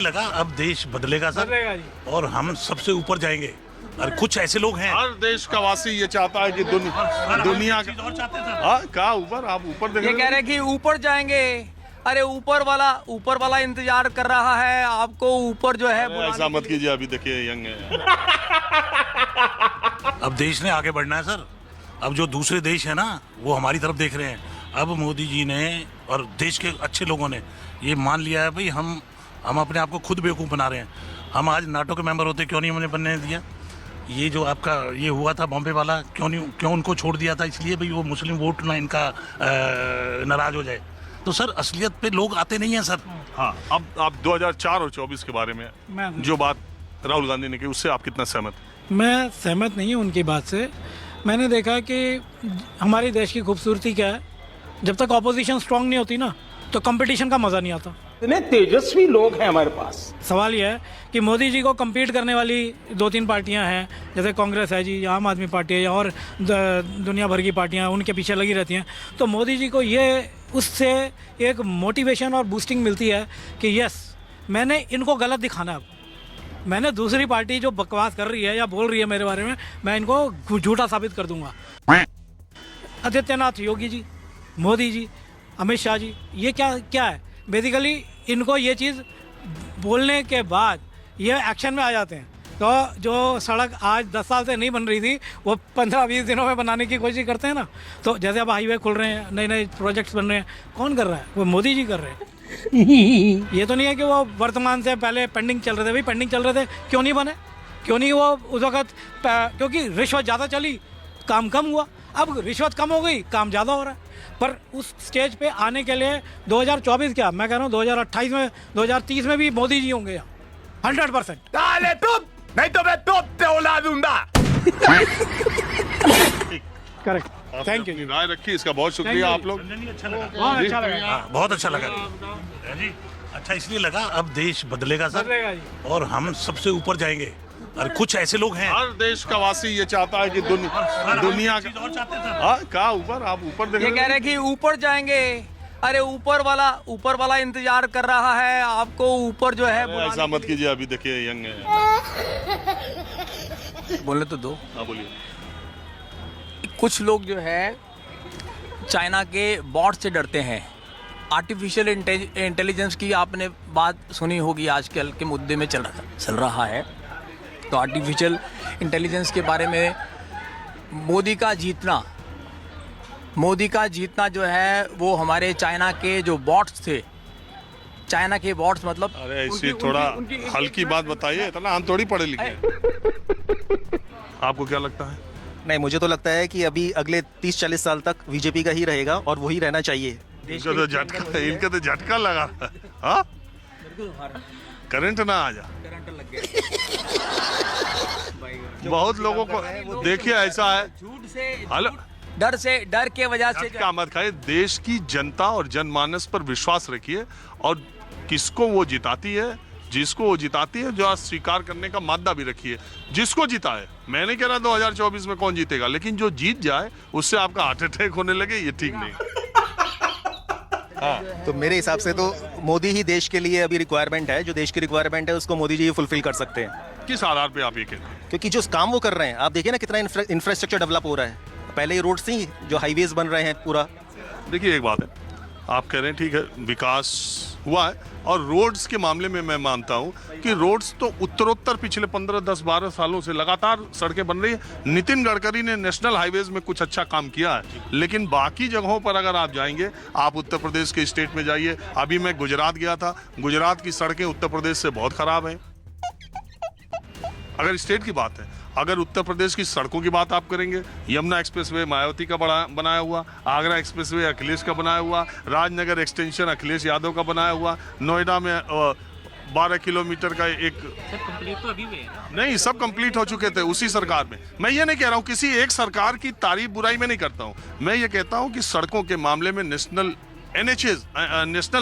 लगा अब देश बदलेगा सर, बदलेगा जी। और हम सबसे ऊपर जाएंगे। और कुछ ऐसे लोग हैं, हर देश का वासी ये चाहता है कि दुनिया चीज और चाहते हैं सर। हाँ कहा ऊपर, आप ऊपर देख ये रहे कह रहे हैं कि ऊपर जाएंगे। अरे ऊपर वाला इंतजार कर रहा है आपको, ऊपर जो है हैं। ऐसा मत कीजिए, अभी देखिए यंग है। अब देश ने आगे बढ़ना है सर। अब जो दूसरे देश है ना, वो हमारी तरफ देख रहे हैं। अब मोदी जी ने और देश के अच्छे लोगों ने ये मान लिया है भाई हम अपने आप को खुद बेवकूफ़ बना रहे हैं। हम आज नाटो के मेंबर होते, क्यों नहीं हमने बनने दिया? ये जो आपका ये हुआ था बॉम्बे वाला, क्यों उनको छोड़ दिया था? इसलिए भाई वो मुस्लिम वोट ना इनका नाराज हो जाए। तो सर असलियत पे लोग आते नहीं हैं सर। हाँ, अब आप 2004 और 24 के बारे में मैं- जो बात राहुल गांधी ने की, उससे आप कितना सहमत? मैं सहमत नहीं हूँ उनकी बात से। मैंने देखा कि हमारे देश की खूबसूरती क्या है, जब तक ऑपोजिशन स्ट्रांग नहीं होती ना, तो कंपटीशन का मज़ा नहीं आता। इतने तेजस्वी लोग हैं हमारे पास। सवाल यह है कि मोदी जी को compete करने वाली 2-3 पार्टियां हैं, जैसे कांग्रेस है जी, आम आदमी पार्टी है, और दुनिया भर की पार्टियां उनके पीछे लगी रहती हैं। तो मोदी जी को ये उससे एक मोटिवेशन और बूस्टिंग मिलती है कि यस, मैंने इनको गलत दिखाना है। अब मैंने दूसरी पार्टी जो बकवास कर रही है या बोल रही है मेरे बारे में, मैं इनको झूठा साबित कर दूंगा। आदित्यनाथ योगी जी, मोदी जी, अमित शाह जी, ये क्या है? बेसिकली इनको ये चीज़ बोलने के बाद ये एक्शन में आ जाते हैं। तो जो सड़क आज 10 साल से नहीं बन रही थी, वो 15-20 दिनों में बनाने की कोशिश करते हैं ना। तो जैसे अब हाईवे खुल रहे हैं, नए नए प्रोजेक्ट्स बन रहे हैं, कौन कर रहा है? वो मोदी जी कर रहे हैं। ये तो नहीं है कि वो वर्तमान से पहले पेंडिंग चल रहे थे। भाई पेंडिंग चल रहे थे, क्यों नहीं बने? क्यों नहीं वो उस वक्त? क्योंकि रिश्वत ज़्यादा चली, काम कम हुआ। अब रिश्वत कम हो गई, काम ज़्यादा हो रहा है। पर उस स्टेज पे आने के लिए 2024 क्या, मैं कह रहा हूँ 2028 में, 2030 में भी मोदी जी होंगे यहाँ 100%। नहीं तो मैं तोप पे उड़ा दूंगा। Correct, thank you. अपनी राय रखी, इसका बहुत शुक्रिया आप लोग। अच्छा लगा, बहुत अच्छा लगा। हाँ, बहुत अच्छा लगा जी। अच्छा इसलिए लगा अब देश बदलेगा सर, बदलेगा जी। और हम सबसे ऊपर जाएंगे। और कुछ ऐसे लोग हैं, हर देश का वासी ये चाहता है कि दुनिया चीज और चाहते हैं सर। हाँ कहा ऊपर, आप ऊपर देख ये रहे कह रहे हैं कि ऊपर जाएंगे। अरे ऊपर वाला इंतजार कर रहा है आपको, ऊपर जो है हैं। ऐसा मत कीजिए, अभी देखिए यंग है। बोले तो दो। हाँ बोलिए। कुछ लोग जो है चाइना के बॉट से डरते हैं। आर्टिफिशियल इंटेलिजेंस की आपने बात सुनी होगी, आजकल के मुद्दे में चल रहा है। तो आर्टिफिशियल इंटेलिजेंस के बारे में मोदी का जीतना जो है, वो हमारे चाइना के जो बॉट्स थे, चाइना के बॉट्स मतलब अरे ऐसी थोड़ा हल्की बात बताइए, इतना हम थोड़ी पढ़े लिखे। आपको क्या लगता है? नहीं, मुझे तो लगता है कि अभी अगले 30-40 साल तक बीजेपी का ही रहेगा और वही रहना चाहिए। इनका तो झटका लगा। हाँ, करंट ना आ जा। बहुत लोगों को देखिए ऐसा है, झूठ से, हेलो, डर के वजह से झटका मत खाइए। देश की जनता और जनमानस पर विश्वास रखिए, और किसको वो जिताती है, जिसको वो जिताती है, जो आज स्वीकार करने का मादा भी रखिए। जिसको जीता है, मैं नहीं कह रहा 2024 में कौन जीतेगा, लेकिन जो जीत जाए उससे आपका हार्ट अटैक होने लगे, ये ठीक नहीं। तो मेरे हिसाब से तो मोदी ही देश के लिए अभी रिक्वायरमेंट है। जो देश की रिक्वायरमेंट है उसको मोदी जी फुलफिल कर सकते हैं, किस आधार पे आप ये कहते हैं? क्योंकि जो काम वो कर रहे हैं, आप देखिए ना कितना इंफ्रास्ट्रक्चर डेवलप हो रहा है। पहले ये रोड्स थी, जो हाईवेज बन रहे हैं पूरा। देखिए एक बात है, आप कह रहे हैं ठीक है विकास हुआ है, और रोड्स के मामले में मैं मानता हूं कि रोड्स तो उत्तरोत्तर पिछले 15, 10, 12 सालों से लगातार सड़कें बन रही है। नितिन गडकरी ने नेशनल हाईवेज में कुछ अच्छा काम किया है, लेकिन बाकी जगहों पर अगर आप जाएंगे, आप उत्तर प्रदेश के स्टेट में जाइए। अभी मैं गुजरात गया था, गुजरात की सड़कें उत्तर प्रदेश से बहुत खराब हैं। अगर स्टेट की बात है, अगर उत्तर प्रदेश की सड़कों की बात आप करेंगे, यमुना एक्सप्रेसवे मायावती का बनाया हुआ, आगरा एक्सप्रेसवे अखिलेश का बनाया हुआ, राजनगर एक्सटेंशन अखिलेश यादव का बनाया हुआ, नोएडा में 12 किलोमीटर का एक कंप्लीट तो अभी हुए हैं ना। नहीं, सब कंप्लीट हो चुके थे उसी सरकार में। मैं ये नहीं कह रहा हूँ, किसी एक सरकार की तारीफ बुराई में नहीं करता हूँ। मैं ये कहता हूँ कि सड़कों के मामले में नेशनल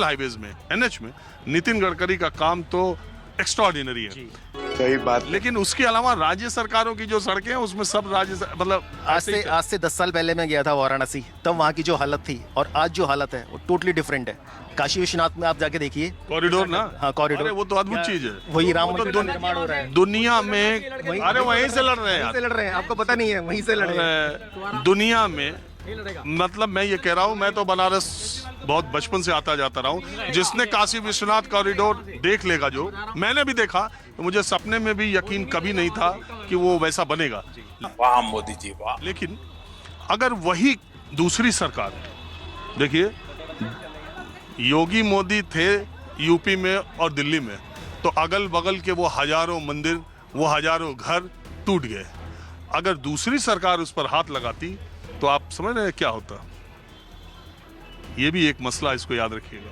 हाईवेज में, NH में नितिन गडकरी का काम तो एक्स्ट्राऑर्डिनरी है। सही बात। लेकिन उसके अलावा राज्य सरकारों की जो सड़कें हैं उसमें सब मतलब आज से 10 साल पहले मैं गया था वाराणसी, तब वहाँ की जो हालत थी और आज जो हालत है वो टोटली डिफरेंट है। काशी विश्वनाथ में आप जाके देखिए, कॉरिडोर ना, हाँ कॉरिडोर, अरे वो तो अद्भुत चीज है। वही राम वो तो मंदिर का निर्माण हो रहा है दुनिया में, अरे वहीं से लड़ रहे हैं वहीं से लड़ रहे हैं, आपको पता नहीं है, वहीं से लड़ रहे हैं। दुनिया में, मतलब मैं ये कह रहा हूँ, मैं तो बनारस बहुत बचपन से आता जाता रहा हूँ। जिसने काशी विश्वनाथ कॉरिडोर देख लेगा, जो मैंने भी देखा, तो मुझे सपने में भी यकीन कभी नहीं था कि वो वैसा बनेगा। वाह मोदी जी वाह। लेकिन अगर वही दूसरी सरकार, देखिए योगी मोदी थे यूपी में और दिल्ली में, तो अगल बगल के वो हजारों मंदिर, वो हजारों घर टूट गए। अगर दूसरी सरकार उस पर हाथ लगाती तो आप समझ रहे हैं क्या होता। ये भी एक मसला, इसको याद रखिएगा।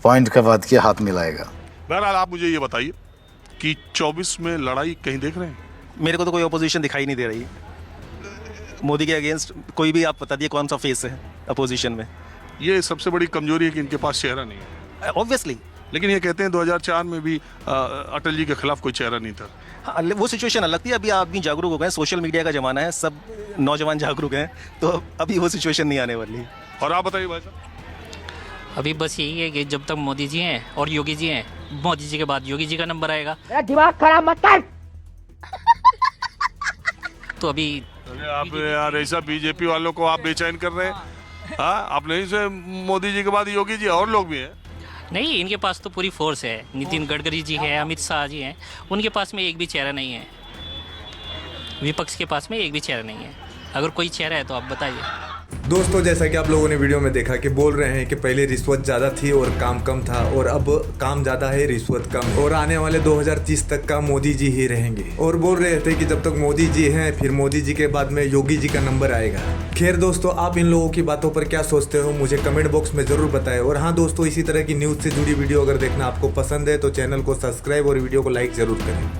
पॉइंट का बात किया, हाथ मिलाएगा। बहरहाल आप मुझे ये बताइए कि 24 में लड़ाई कहीं देख रहे हैं? मेरे को तो कोई अपोजिशन दिखाई नहीं दे रही मोदी के अगेंस्ट। कोई भी आप बता दिए कौन सा फेस है अपोजिशन में। ये सबसे बड़ी कमजोरी है कि इनके पास चेहरा नहीं है, ऑब्वियसली। लेकिन ये कहते हैं 2004 में भी अटल जी के खिलाफ कोई चेहरा नहीं था। हाँ, वो सिचुएशन अलग थी। अभी आदमी जागरूक हो गए, सोशल मीडिया का जमाना है, सब नौजवान जागरूक हैं, तो अभी वो सिचुएशन नहीं आने वाली। और आप बताइए भाई साहब। अभी बस यही है कि जब तक मोदी जी हैं और योगी जी हैं, मोदी जी के बाद योगी जी का नंबर आएगा। दिमाग खराब मत कर। तो अभी आप यार ऐसा बीजेपी वालों को आप बेचैन कर रहे हैं। हाँ, आप नहीं से मोदी जी के बाद योगी जी और लोग भी हैं। नहीं, इनके पास तो पूरी फोर्स है। नितिन गडकरी जी है, अमित शाह जी हैं, उनके पास में एक भी चेहरा नहीं है। विपक्ष के पास में एक भी चेहरा नहीं है। अगर कोई चेहरा है तो आप बताइए। दोस्तों, जैसा कि आप लोगों ने वीडियो में देखा कि बोल रहे हैं कि पहले रिश्वत ज़्यादा थी और काम कम था, और अब काम ज़्यादा है, रिश्वत कम, और आने वाले 2030 तक का मोदी जी ही रहेंगे। और बोल रहे थे कि जब तक मोदी जी हैं, फिर मोदी जी के बाद में योगी जी का नंबर आएगा। खैर दोस्तों, आप इन लोगों की बातों पर क्या सोचते हो मुझे कमेंट बॉक्स में ज़रूर बताएं। और हाँ दोस्तों, इसी तरह की न्यूज़ से जुड़ी वीडियो अगर देखना आपको पसंद है तो चैनल को सब्सक्राइब और वीडियो को लाइक ज़रूर करें।